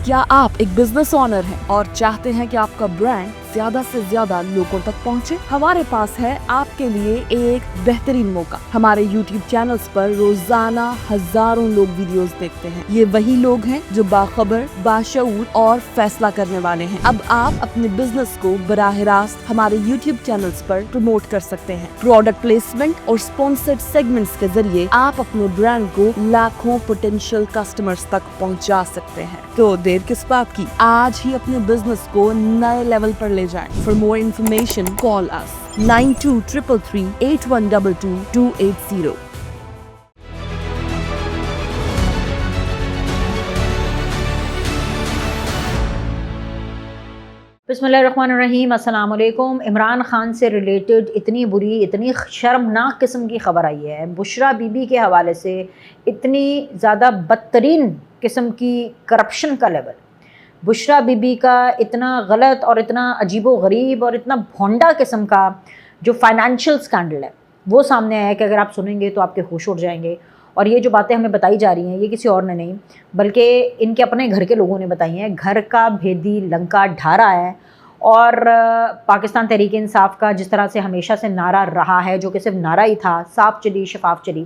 क्या आप एक बिजनेस ओनर हैं और चाहते हैं कि आपका ब्रांड ज्यादा से ज्यादा लोगों तक पहुंचे? हमारे पास है आपके लिए एक बेहतरीन मौका। हमारे YouTube चैनल्स पर रोजाना हजारों लोग वीडियोस देखते हैं। ये वही लोग हैं जो बाखबर, बाशऊर और फैसला करने वाले हैं। अब आप अपने बिजनेस को बराह रास्त हमारे YouTube चैनल्स पर प्रमोट कर सकते हैं। प्रोडक्ट प्लेसमेंट और स्पॉन्सर्ड सेगमेंट्स के जरिए आप अपने ब्रांड को लाखों पोटेंशियल कस्टमर्स तक पहुंचा सकते हैं। तो देर किस बात की, आज ही अपने बिजनेस को नए लेवल पर ले जाएं। For more information, call us 923338122280. बिस्मिल्लाहिर्रहमानिर्रहीम, अस्सलाम वालेकुम। इमरान खान से रिलेटेड इतनी बुरी, इतनी शर्मनाक किस्म की ख़बर आई है बुशरा बीबी के हवाले से। इतनी ज़्यादा बदतरीन किस्म की करप्शन का लेवल, बुशरा बीबी का इतना गलत और इतना अजीबो गरीब और इतना भोंडा किस्म का जो फाइनेंशियल स्कैंडल है वो सामने आया है कि अगर आप सुनेंगे तो आपके होश उड़ जाएंगे। और ये जो बातें हमें बताई जा रही हैं ये किसी और ने नहीं बल्कि इनके अपने घर के लोगों ने बताई हैं। घर का भेदी लंका ढा रहा है और पाकिस्तान तहरीक इंसाफ का जिस तरह से हमेशा से नारा रहा है, जो कि सिर्फ नारा ही था, साफ चली शफाफ चली,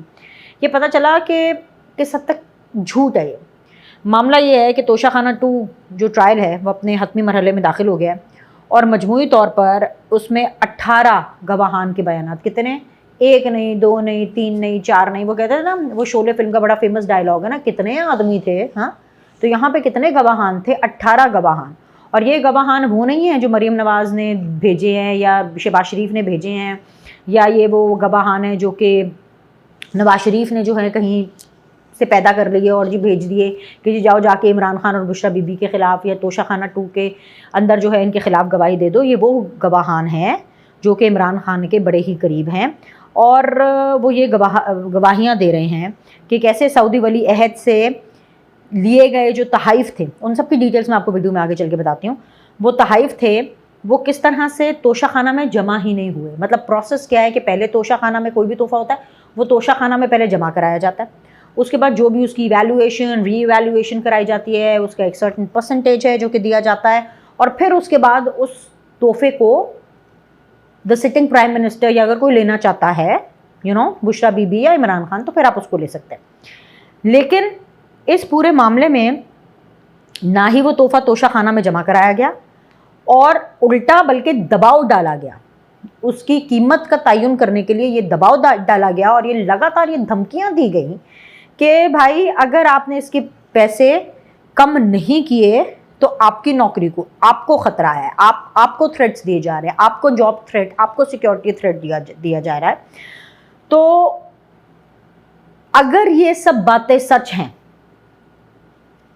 ये पता चला कि किस हद तक झूठ है। ये मामला ये है कि तोशा खाना 2 जो ट्रायल है वो अपने हतमी मरहले में दाखिल हो गया है और मजमूई तौर पर उसमें 18 गवाहान के बयानात, कितने, 1 नहीं, 2 नहीं, 3 नहीं, 4 नहीं, वो कहते हैं ना, वो शोले फिल्म का बड़ा फेमस डायलॉग है ना, कितने आदमी थे। हाँ, तो यहाँ पे कितने गवाहान थे? 18 गवाहान। और ये गवाहान वो नहीं है जो मरीम नवाज़ ने भेजे हैं या शहबाज शरीफ ने भेजे हैं, या ये वो गवाहान है जो कि नवाज शरीफ ने जो है कहीं से पैदा कर लिए और जी भेज दिए कि जी जाओ जाके इमरान खान और बुशरा बीबी के ख़िलाफ़ या तोशा खाना 2 के अंदर जो है इनके ख़िलाफ़ गवाही दे दो। ये वो गवाहान हैं जो कि इमरान खान के बड़े ही करीब हैं और वो ये गवाहियाँ दे रहे हैं कि कैसे सऊदी वली अहद से लिए गए जो तहाइफ थे, उन सब की डिटेल्स मैं आपको वीडियो में आगे चल के बताती हूँ। वो तहाइफ थे वो किस तरह से तोशा खाना में जमा ही नहीं हुए। मतलब प्रोसेस क्या है कि पहले तोशा खाना में कोई भी तोहफ़ा होता है वो तोशा खाना में पहले जमा कराया जाता है, उसके बाद जो भी उसकी इवैल्यूएशन री-इवैल्यूएशन कराई जाती है, उसका एक सर्टेन परसेंटेज है जो कि दिया जाता है, और फिर उसके बाद उस तोहफे को द सिटिंग प्राइम मिनिस्टर या अगर कोई लेना चाहता है बुशरा बीबी या इमरान खान, तो फिर आप उसको ले सकते हैं। लेकिन इस पूरे मामले में ना ही वो तोहफा तोशा खाना में जमा कराया गया और उल्टा बल्कि दबाव डाला गया, उसकी कीमत का तयन करने के लिए ये दबाव डाला गया और ये लगातार ये धमकियाँ दी गई कि भाई अगर आपने इसके पैसे कम नहीं किए तो आपकी नौकरी को, आपको ख़तरा है, आपको थ्रेट्स दिए जा रहे हैं, आपको जॉब थ्रेट, आपको सिक्योरिटी थ्रेट दिया जा रहा है। तो अगर ये सब बातें सच हैं,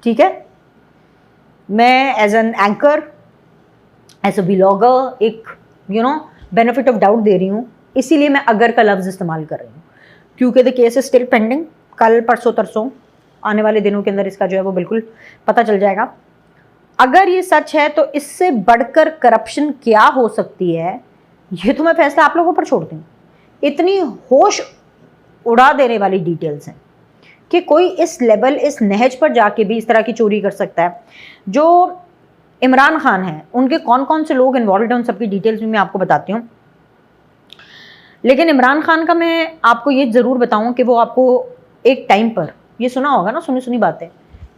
ठीक है, मैं as an anchor, as a vlogger एक बेनिफिट ऑफ डाउट दे रही हूँ, इसीलिए मैं अगर का लफ्ज़ इस्तेमाल कर रही हूँ, क्योंकि the case is still pending. कल परसों तरसों आने वाले दिनों के अंदर इसका जो है वो बिल्कुल पता चल जाएगा। अगर ये सच है तो इससे बढ़कर करप्शन क्या हो सकती है, ये तो मैं फैसला आप लोगों पर छोड़ती हूँ। इतनी होश उड़ा देने वाली डिटेल्स हैं कि कोई इस लेवल, इस नहज पर जाके भी इस तरह की चोरी कर सकता है। जो इमरान खान हैं उनके कौन कौन से लोग इन्वॉल्व हैं उन सबकी डिटेल्स भी मैं आपको बताती हूँ। लेकिन इमरान खान का मैं आपको ये ज़रूर बताऊँ कि वो आपको एक टाइम पर ये सुना होगा ना, सुनी बातें,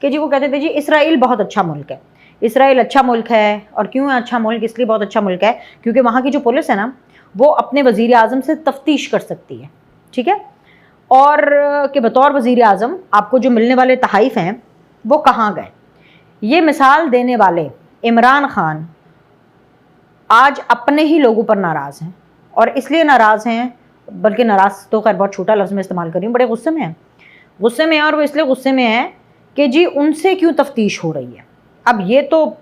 कि जी वो कहते थे जी इसराइल बहुत अच्छा मुल्क है, इसराइल अच्छा मुल्क है। और क्यों है अच्छा मुल्क? इसलिए बहुत अच्छा मुल्क है क्योंकि वहाँ की जो पुलिस है ना वो अपने वज़ीर आज़म से तफ्तीश कर सकती है, ठीक है, और कि बतौर वज़ीर आज़म आपको जो मिलने वाले तहाइफ हैं वो कहाँ गए। ये मिसाल देने वाले इमरान खान आज अपने ही लोगों पर नाराज़ हैं और इसलिए नाराज़ हैं, बल्कि नाराज़ तो खैर बहुत छोटा लफ्ज़ में इस्तेमाल कर रही हूँ, बड़े गुस्से में है और वो इसलिए गुस्से में है कि जी उनसे क्यों तफ्तीश हो रही है। अब ये तो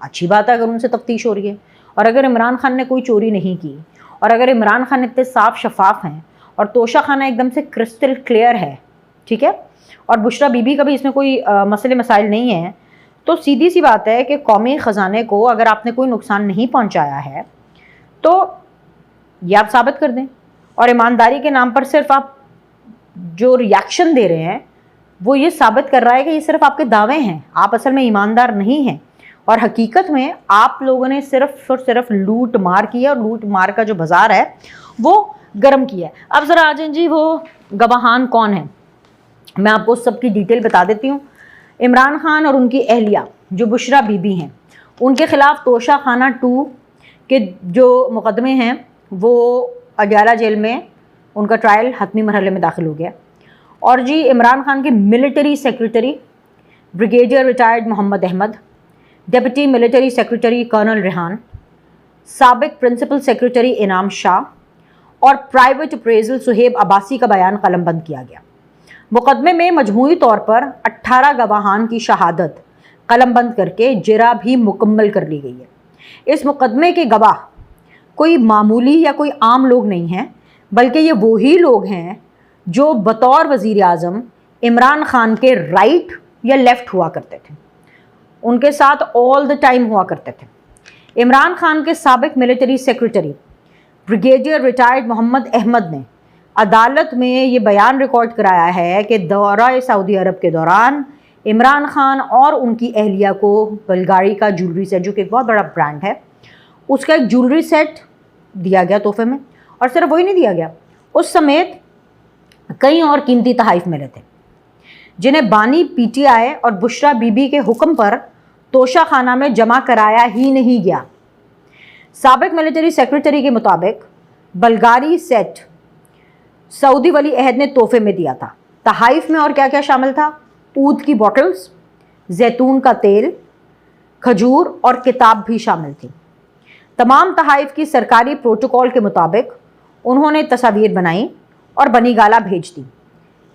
अच्छी बात है अगर उनसे तफ्तीश हो रही है, और अगर इमरान खान ने कोई चोरी नहीं की और अगर इमरान खान इतने साफ शफाफ हैं और तोशा खाना एकदम से क्रिस्टल क्लियर है, ठीक है, और बुशरा बीबी का भी इसमें कोई मसले मसाइल नहीं है, तो सीधी सी बात है कि कौमी ख़जाने को अगर आपने कोई नुकसान नहीं पहुंचाया है तो ये आप साबित कर दें। और ईमानदारी के नाम पर सिर्फ आप जो रिएक्शन दे रहे हैं वो ये साबित कर रहा है कि ये सिर्फ आपके दावे हैं, आप असल में ईमानदार नहीं हैं और हकीकत में आप लोगों ने सिर्फ और सिर्फ लूट मार किया और लूट मार का जो बाजार है वो गर्म किया है। अब ज़रा आ जाएं जी, वो गवाहान कौन है, मैं आपको सबकी डिटेल बता देती हूँ। इमरान खान और उनकी अहलिया जो बुशरा बीबी हैं, उनके ख़िलाफ़ तोशा खाना 2 के जो मुकदमे हैं वो अडयाला जेल में उनका ट्रायल हतमी मरहले में दाखिल हो गया। और जी इमरान खान के military secretary brigadier retired Mohammad Ahmad, deputy military secretary colonel Rehan, साबिक प्रिंसिपल सेक्रेटरी इनाम शाह और प्राइवेट अप्रेजल सुहेब अब्बासी का बयान कलमबंद किया गया। मुकदमे में मजमूई तौर पर 18 गवाहान की शहादत कलमबंद करके जिरा भी मुकम्मल कर ली गई है। इस मुकदमे के गवाह कोई मामूली या कोई आम लोग नहीं हैं, बल्कि ये वही लोग हैं जो बतौर वज़ीर आज़म इमरान खान के राइट या लेफ़्ट हुआ करते थे, उनके साथ ऑल द टाइम हुआ करते थे। इमरान खान के साबिक military secretary brigadier retired Mohammad Ahmad ने अदालत में ये बयान रिकॉर्ड कराया है कि दौरा सऊदी अरब के दौरान इमरान खान और उनकी अहलिया को बल्गारी का ज्वेलरी सेट, जो कि एक बहुत बड़ा ब्रांड है, उसका एक ज्वेलरी सेट दिया गया तोहफे में। और सिर्फ वही नहीं दिया गया, उस समेत कई और कीमती तहाइफ मिले थे जिन्हें बानी पीटीआई और बुशरा बीबी के हुक्म पर तोशा खाना में जमा कराया ही नहीं गया। साबिक मिलिट्री सेक्रेटरी के मुताबिक बल्गारी सेट सऊदी वली अहद ने तोहफे में दिया था। तहाइफ में और क्या क्या शामिल था? ऊद की बॉटल्स, जैतून का तेल, खजूर और किताब भी शामिल थी। तमाम तहाइफ की सरकारी प्रोटोकॉल के मुताबिक उन्होंने तस्वीर बनाई और बनी गाला भेज दी।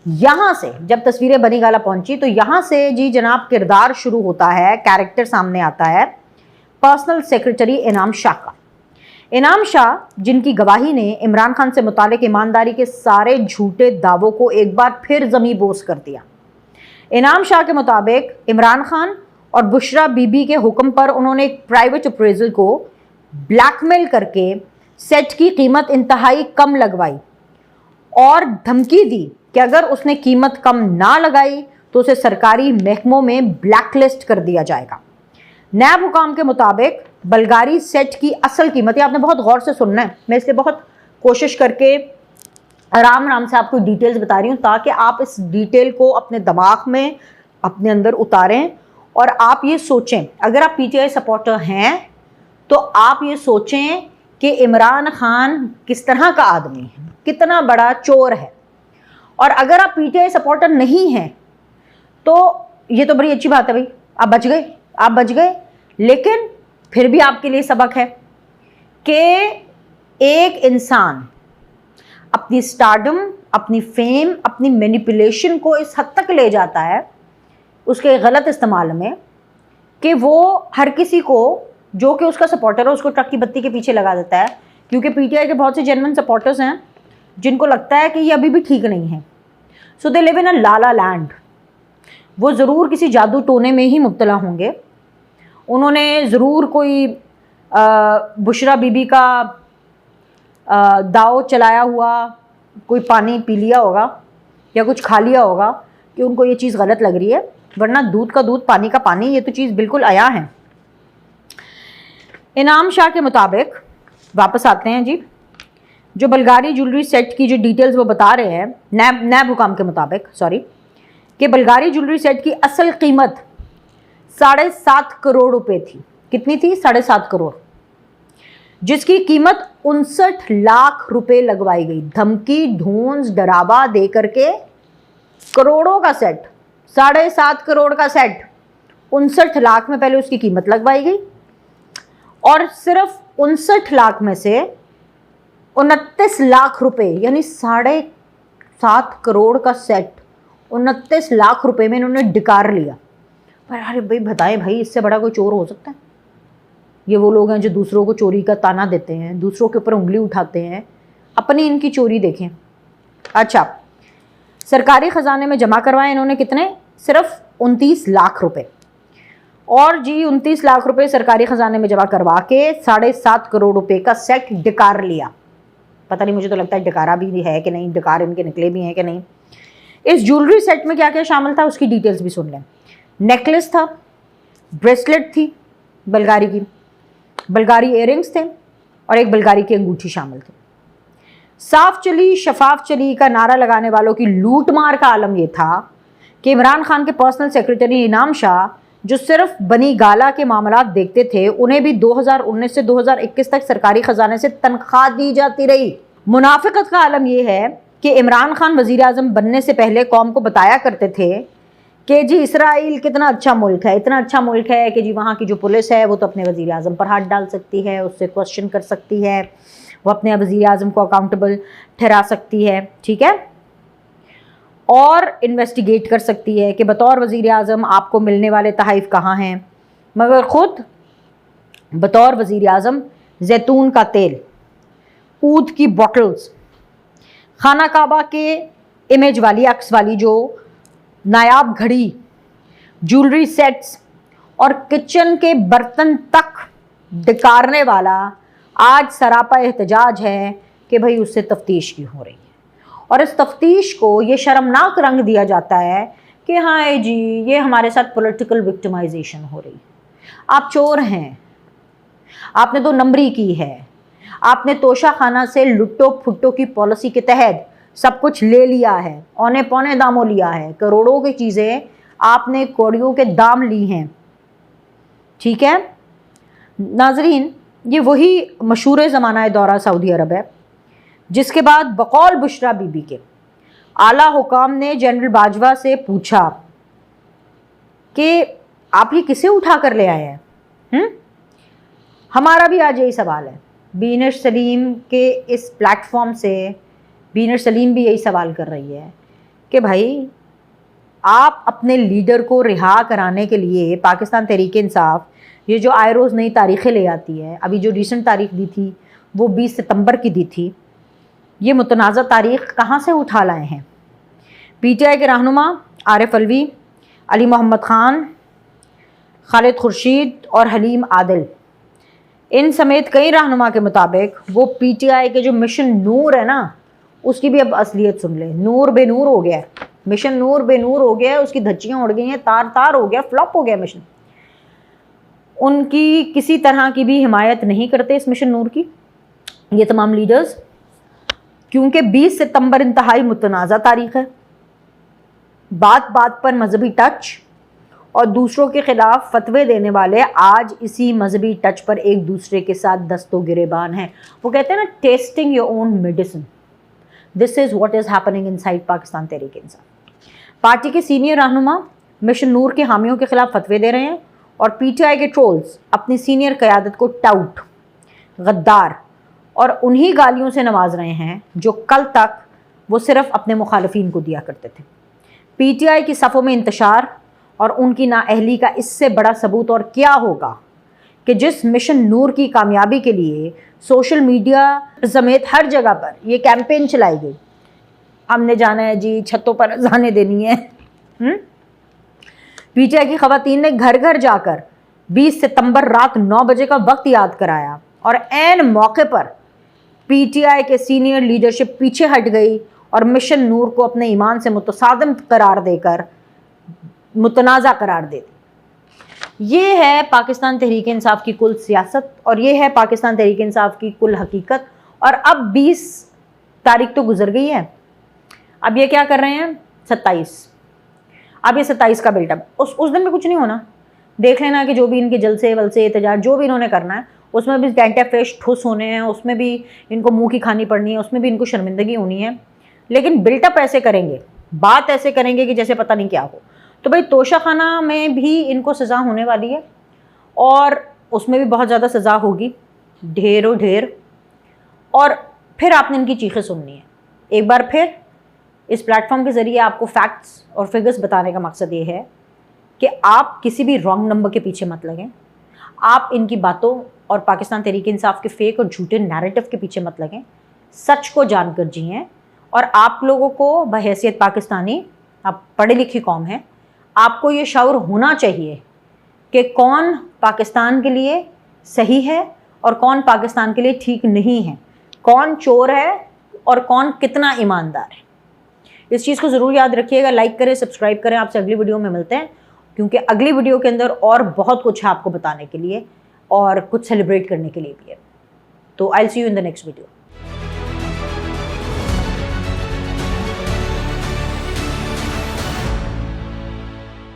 यहाँ से जब तस्वीरें बनी गाला पहुंची तो यहाँ से जी जनाब किरदार शुरू होता है, कैरेक्टर सामने आता है पर्सनल सेक्रेटरी इनाम शाह का। इनाम शाह जिनकी गवाही ने इमरान खान से मुतालिक ईमानदारी के सारे झूठे दावों को एक बार फिर ज़मीं बोस कर दिया। इनाम शाह के मुताबिक इमरान खान और बुशरा बीबी के हुक्म पर उन्होंने एक प्राइवेट अप्रेजल को ब्लैकमेल करके सेट की कीमत इंतहाई कम लगवाई और धमकी दी कि अगर उसने कीमत कम ना लगाई तो उसे सरकारी महकमों में ब्लैकलिस्ट कर दिया जाएगा। नैब हुकाम के मुताबिक बल्गारी सेट की असल कीमत, आपने बहुत गौर से सुनना है, मैं इसलिए बहुत कोशिश करके आराम से आपको डिटेल्स बता रही हूँ ताकि आप इस डिटेल को अपने दिमाग में अपने अंदर उतारें और आप ये सोचें, अगर आप पीटीआई सपोर्टर हैं तो आप ये सोचें कि इमरान खान किस तरह का आदमी है, कितना बड़ा चोर है। और अगर आप पीटीआई सपोर्टर नहीं हैं तो ये तो बड़ी अच्छी बात है भाई, आप बच गए। लेकिन फिर भी आपके लिए सबक है कि एक इंसान अपनी स्टारडम, अपनी फेम, अपनी मैनिपुलेशन को इस हद तक ले जाता है उसके गलत इस्तेमाल में कि वो हर किसी को जो कि उसका सपोर्टर है उसको ट्रक की बत्ती के पीछे लगा देता है। क्योंकि पीटीआई के बहुत से जेन्युइन सपोर्टर्स हैं जिनको लगता है कि ये अभी भी ठीक नहीं है, सो they live in a Lala land. वो ज़रूर किसी जादू टोने में ही मुब्तला होंगे, उन्होंने ज़रूर कोई बुशरा बीबी का दाव चलाया हुआ, कोई पानी पी लिया होगा या कुछ खा लिया होगा कि उनको ये चीज़ गलत लग रही है, वरना दूध का दूध पानी का पानी, ये तो चीज़ बिल्कुल आया है। इनाम शाह के मुताबिक, वापस आते हैं जी, जो बल्गारी ज्वेलरी सेट की जो डिटेल्स वो बता रहे हैं नैब हुकाम के मुताबिक, कि बल्गारी ज्वेलरी सेट की असल कीमत 7.5 करोड़ रुपए थी। कितनी थी? 7.5 करोड़, जिसकी कीमत 59 लाख रुपए लगवाई गई। धमकी, ढोंस, डरावा दे करके करोड़ों का सेट, 7.5 करोड़ का सेट 59 लाख में पहले उसकी कीमत लगवाई गई और सिर्फ 59 लाख में से 29 लाख रुपए यानी 7.5 करोड़ का सेट 29 लाख रुपए में इन्होंने डिकार लिया। पर अरे भाई बताएं भाई, इससे बड़ा कोई चोर हो सकता है? ये वो लोग हैं जो दूसरों को चोरी का ताना देते हैं, दूसरों के ऊपर उंगली उठाते हैं, अपनी इनकी चोरी देखें। अच्छा, सरकारी ख़जाने में जमा करवाए इन्होंने कितने? सिर्फ 29 लाख रुपए। और जी 29 लाख रुपए सरकारी ख़जाने में जमा करवा के 7.5 करोड़ रुपए का सेट डिकार लिया। पता नहीं, मुझे तो लगता है डिकारा भी है कि नहीं, डिकार इनके निकले भी हैं कि नहीं। इस ज्वेलरी सेट में क्या क्या शामिल था उसकी डिटेल्स भी सुन लें। नेकलेस था, ब्रेसलेट थी बल्गारी की, बल्गारी इयररिंग्स थे और एक बल्गारी की अंगूठी शामिल थी। साफ चली शफाफ चली का नारा लगाने वालों की लूट मार का आलम यह था कि इमरान खान के पर्सनल सेक्रेटरी इनाम शाह, जो सिर्फ बनी गाला के मामलात देखते थे, उन्हें भी 2019 से 2021 तक सरकारी खजाने से तनख्वाह दी जाती रही। मुनाफिकत का आलम यह है कि इमरान खान वज़ीर आज़म बनने से पहले कौम को बताया करते थे कि जी इसराइल कितना अच्छा मुल्क है, इतना अच्छा मुल्क है कि जी वहाँ की जो पुलिस है वो तो अपने वज़ीर आज़म पर हाथ डाल सकती है, उससे क्वेश्चन कर सकती है, वो अपने वज़ीर आज़म को अकाउंटेबल ठहरा सकती है, ठीक है, और इन्वेस्टिगेट कर सकती है कि बतौर वज़ीर आज़म आपको मिलने वाले तहाइफ कहाँ हैं। मगर ख़ुद बतौर वज़ीर आज़म जैतून का तेल, ऊद की बॉटल्स, खाना काबा के इमेज वाली अक्स वाली जो नायाब घड़ी, ज्वेलरी सेट्स और किचन के बर्तन तक डिकारने वाला आज सरापा एहतजाज है कि भाई उससे तफ्तीश क्यों हो रही है। और इस तफ्तीश को ये शर्मनाक रंग दिया जाता है कि हाँ जी ये हमारे साथ पॉलिटिकल विक्टिमाइजेशन हो रही है। आप चोर हैं, आपने तो नंबरी की है, आपने तोशा खाना से लुट्टो फुट्टो की पॉलिसी के तहत सब कुछ ले लिया है, औने पौने दामों लिया है, करोड़ों की चीज़ें आपने कौड़ियों के दाम ली हैं, ठीक है नाजरीन। ये वही मशहूर ज़माना दौरा सऊदी अरब है जिसके बाद बकौल बुशरा बीबी के आला हुकाम ने जनरल बाजवा से पूछा कि आप ये किसे उठा कर ले आए हैं। हमारा भी आज यही सवाल है। बीनर सलीम के इस प्लेटफॉर्म से बीनर सलीम भी यही सवाल कर रही है कि भाई आप अपने लीडर को रिहा कराने के लिए पाकिस्तान तहरीक इंसाफ ये जो आए रोज़ नई तारीखें ले आती है, अभी जो रिसेंट तारीख दी थी वो 20 सितंबर की दी थी, ये मुतनाज़ा तारीख कहाँ से उठा लाए हैं। पीटीआई के रहनुमा आरिफ अलवी, अली मोहम्मद ख़ान, खालिद खुर्शीद और हलीम आदिल, इन समेत कई रहनुमा के मुताबिक वो पीटीआई के जो मिशन नूर है ना उसकी भी अब असलियत सुन ले। नूर बेनूर हो गया है, मिशन नूर बेनूर हो गया है, उसकी धज्जियाँ उड़ गई हैं, तार तार हो गया, फ्लॉप हो गया मिशन। उनकी किसी तरह की भी हिमायत नहीं करते इस मिशन नूर की ये तमाम लीडर्स, क्योंकि 20 सितंबर इंतहाई मुतनाज़ा तारीख़ है। बात बात पर मजहबी टच और दूसरों के ख़िलाफ़ फतवे देने वाले आज इसी मजहबी टच पर एक दूसरे के साथ दस्तो गिरेबान हैं। वो कहते हैं ना testing your own medicine, this is what is happening inside Pakistan Tehreek Insaf. Party के सीनियर रहनुमा मिशन नूर के हामियों के ख़िलाफ़ फतवे दे रहे हैं और पीटीआई के ट्रोल्स अपनी सीनियर क़यादत को टाउट, गद्दार और उन्हीं गालियों से नवाज रहे हैं जो कल तक वो सिर्फ अपने मुखालफिन को दिया करते थे। पीटीआई की सफ़ों में इंतशार और उनकी नाअहली का इससे बड़ा सबूत और क्या होगा कि जिस मिशन नूर की कामयाबी के लिए सोशल मीडिया समेत हर जगह पर ये कैंपेन चलाई गई, हमने जाना है जी छतों पर अज़ानें देनी है। पीटीआई की ख़वातीन ने घर घर जाकर 20 सितंबर रात 9 बजे का वक्त याद कराया और ऐन मौके पर पीटीआई के सीनियर लीडरशिप पीछे हट गई और मिशन नूर को अपने ईमान से मुतसादिम करार देकर मुतनाज़ा करार दे दी। ये है पाकिस्तान तहरीक इंसाफ की कुल सियासत और ये है पाकिस्तान तहरीक इंसाफ की कुल हकीकत। और अब 20 तारीख तो गुजर गई है, अब ये क्या कर रहे हैं 27, अब ये 27 का बिल्टअप, उस दिन भी कुछ नहीं होना। देख लेना कि जो भी इनके जलसे वलसे एहतजाज जो भी इन्होंने करना है उसमें भी टेंटे फ्रेश ठुस होने हैं, उसमें भी इनको मुंह की खानी पड़नी है, उसमें भी इनको शर्मिंदगी होनी है, लेकिन बिल्टअप ऐसे करेंगे, बात ऐसे करेंगे कि जैसे पता नहीं क्या हो। तो भाई तोशा खाना में भी इनको सज़ा होने वाली है और उसमें भी बहुत ज़्यादा सज़ा होगी, ढेरों ढेर। और फिर आपने इनकी चीखें सुननी है। एक बार फिर इस प्लेटफॉर्म के ज़रिए आपको फैक्ट्स और फिगर्स बताने का मकसद ये है कि आप किसी भी रॉन्ग नंबर के पीछे मत लगें, आप इनकी बातों और पाकिस्तान तहरीक इंसाफ के फेक और झूठे नैरेटिव के पीछे मत लगें, सच को जानकर जिएँ। और आप लोगों को बहैसियत पाकिस्तानी, आप पढ़े लिखी कौम हैं, आपको ये शऊर होना चाहिए कि कौन पाकिस्तान के लिए सही है और कौन पाकिस्तान के लिए ठीक नहीं है, कौन चोर है और कौन कितना ईमानदार है। اس چیز کو ضرور یاد رکھیے گا. لائک کریں, سبسکرائب کریں. آپ سے اگلی ویڈیو میں ملتے ہیں, کیونکہ اگلی ویڈیو کے اندر اور بہت کچھ ہے آپ کو بتانے کے لیے اور کچھ سیلیبریٹ کرنے کے لیے بھی ہے. تو I'll see you in the next video.